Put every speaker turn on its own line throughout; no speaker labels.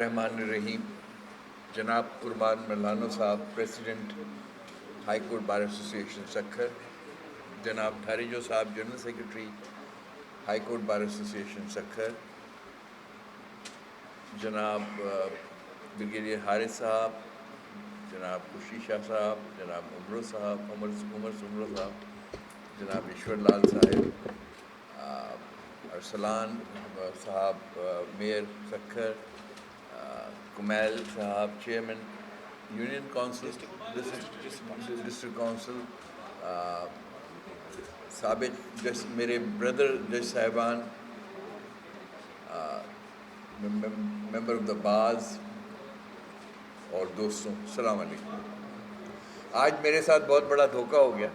रहमान रहीम। जनाब कुरबान मलानो साहब, president high court bar association Sukkur, जनाब धारीजो साहब, general secretary high court bar association Sukkur, जनाब ब्रिगेडियर हारिस साहब, जनाब खुशी शाह साहब, जनाब उमर सुमरो साहब, जनाब ईश्वर लाल साहब, अरसलान साहब मेयर सक्खर, कुमैल साहब chairman union council district council, साबिक जज मेरे ब्रदर जज साहिबान, मेंबर ऑफ द बाज़ और दोस्तों, अस्सलाम वालेकुम। आज मेरे साथ बहुत बड़ा धोखा हो गया।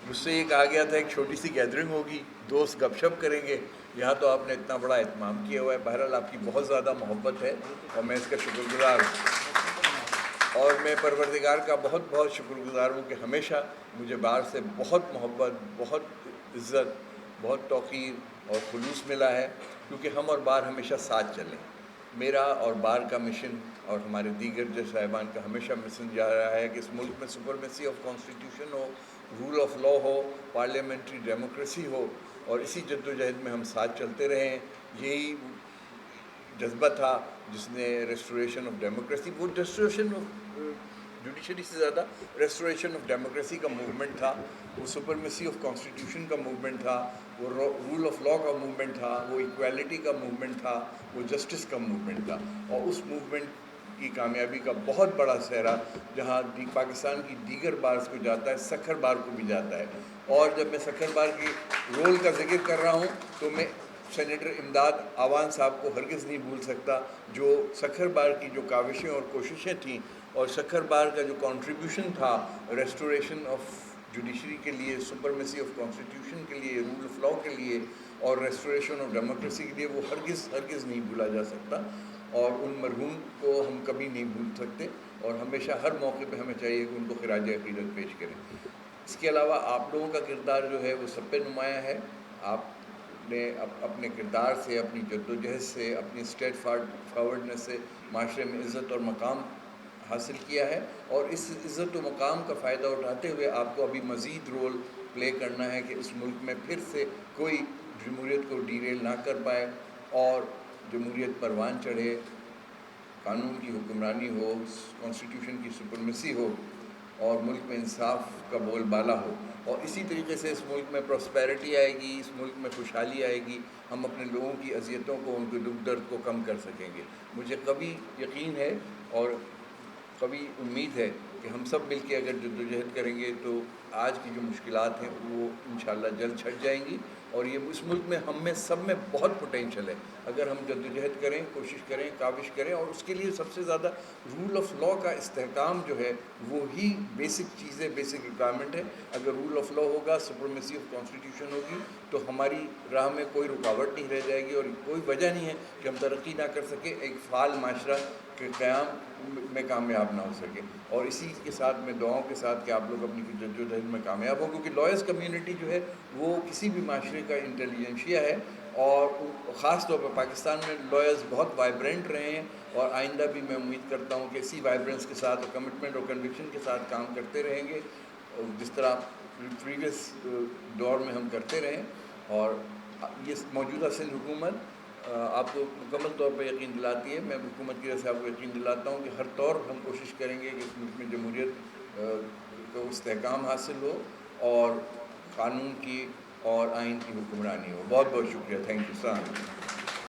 मुझसे ये कहा गया था एक छोटी सी गैदरिंग होगी, दोस्त गपशप करेंगे। यहाँ तो आपने इतना बड़ा एहतमाम किया हुआ है। बहरहाल आपकी बहुत ज़्यादा मोहब्बत है और मैं इसका शुक्रगुज़ार हूँ। और मैं परवरदिगार का बहुत बहुत शुक्रगुज़ार हूँ कि हमेशा मुझे बार से बहुत मोहब्बत, बहुत इज़्ज़त, बहुत तौक़ीर और खुलूस मिला है, क्योंकि हम और बार हमेशा साथ चलें। मेरा और बार का मिशन और हमारे दीगर जज साहिबान का हमेशा मिशन जा रहा है कि इस मुल्क में सुपरमेसी ऑफ कॉन्स्टिट्यूशन हो, रूल ऑफ लॉ हो, पार्लियामेंट्री डेमोक्रेसी हो, और इसी जद्दोजहद में हम साथ चलते रहें। यही जज्बा था जिसने रेस्टोरेशन ऑफ डेमोक्रेसी, वो रेस्टोरेशन ऑफ जुडिशरी से ज़्यादा रेस्टोरेशन ऑफ डेमोक्रेसी का मूवमेंट था, वो सुपरमेसी ऑफ कॉन्स्टिट्यूशन का मूवमेंट था, वो रूल ऑफ लॉ का मूवमेंट था, वो इक्वालिटी का मूवमेंट था, वो जस्टिस का मूवमेंट था। और उस मूवमेंट की कामयाबी का बहुत बड़ा सेहरा जहाँ पाकिस्तान की दीगर बार्स को जाता है, सक्खर बार को भी जाता है। और जब मैं सक्खर बार की रोल का जिक्र कर रहा हूँ तो मैं सेनेटर इमदाद आवान साहब को हरगिज़ नहीं भूल सकता, जो सक्खर बार की जो काविशें और कोशिशें थीं और सक्खर बार का जो कंट्रीब्यूशन था रेस्टोरेशन ऑफ जुडिशरी के लिए, सुपरमेसी ऑफ कॉन्स्टिट्यूशन के लिए, रूल ऑफ लॉ के लिए और रेस्टोरेशन ऑफ डेमोक्रेसी के लिए, वो हरगिज़ नहीं भूला जा सकता। और उन मरहूम को हम कभी नहीं भूल सकते और हमेशा हर मौके पे हमें चाहिए कि उनको खिराज अक़ीदत पेश करें। इसके अलावा आप लोगों का किरदार जो है वो सब पे नुमायाँ है। आपने अपने किरदार से, अपनी जद्दोजहद से, अपनी स्ट्रेट फॉरवर्डनेस से माशरे में इज़्ज़त और मकाम हासिल किया है, और इस इज़्ज़त व मकाम का फ़ायदा उठाते हुए आपको अभी मज़ीद रोल प्ले करना है कि इस मुल्क में फिर से कोई जमहूरियत को डीरेल ना कर पाए और जमहूरियत परवान चढ़े, कानून की हुक्मरानी हो, कॉन्स्टिट्यूशन की सुपरमेसी हो और मुल्क में इंसाफ का बोलबाला हो। और इसी तरीके से इस मुल्क में प्रॉस्पेरिटी आएगी, इस मुल्क में खुशहाली आएगी, हम अपने लोगों की अज़ियतों को, उनके दुख दर्द को कम कर सकेंगे। मुझे कभी यकीन है और कभी उम्मीद है कि हम सब मिल के अगर जद्दोजहद करेंगे तो आज की जो मुश्किलात हैं वो इंशाअल्लाह जल्द छट जाएंगी। और ये इस मुल्क में हम में सब में बहुत पोटेंशल है अगर हम जद्दोजहद करें, कोशिश करें, काविश करें। और उसके लिए सबसे ज़्यादा रूल ऑफ़ लॉ का इस्तेहकाम जो है वो ही बेसिक चीज़ें, बेसिक रिक्वायरमेंट है। अगर रूल ऑफ़ लॉ होगा, सुपरमेसी ऑफ कॉन्स्टिट्यूशन होगी तो हमारी राह में कोई रुकावट नहीं रह जाएगी और कोई वजह नहीं है कि हम तरक्की ना कर सकें, एक फ़ाल माशरा के क़याम में कामयाब ना हो सके। और इसी के साथ मैं दुआओं के साथ कि आप लोग अपनी जद्दोजहद में कामयाब हो, क्योंकि लॉयर्स कम्युनिटी जो है वो किसी भी माशरे का इंटेलिजेंशिया है और ख़ास तौर पर पाकिस्तान में लॉयर्स बहुत वाइब्रेंट रहे हैं और आइंदा भी मैं उम्मीद करता हूँ कि इसी वाइब्रेंस के साथ और कमिटमेंट और कन्विक्शन के साथ काम करते रहेंगे जिस तरह प्रीवियस दौर में हम करते रहें। और ये मौजूदा सिंध हुकूमत आपको मुकम्मल तौर पर यकीन दिलाती है, मैं हुकूमत की तरफ से आपको यकीन दिलाता हूँ कि हर तौर हम कोशिश करेंगे कि इस मुल्क में जमहूरियत को इस्तेहकाम हासिल हो और क़ानून की और आइन की हुक्मरानी हो। बहुत बहुत शुक्रिया। Thank you sir.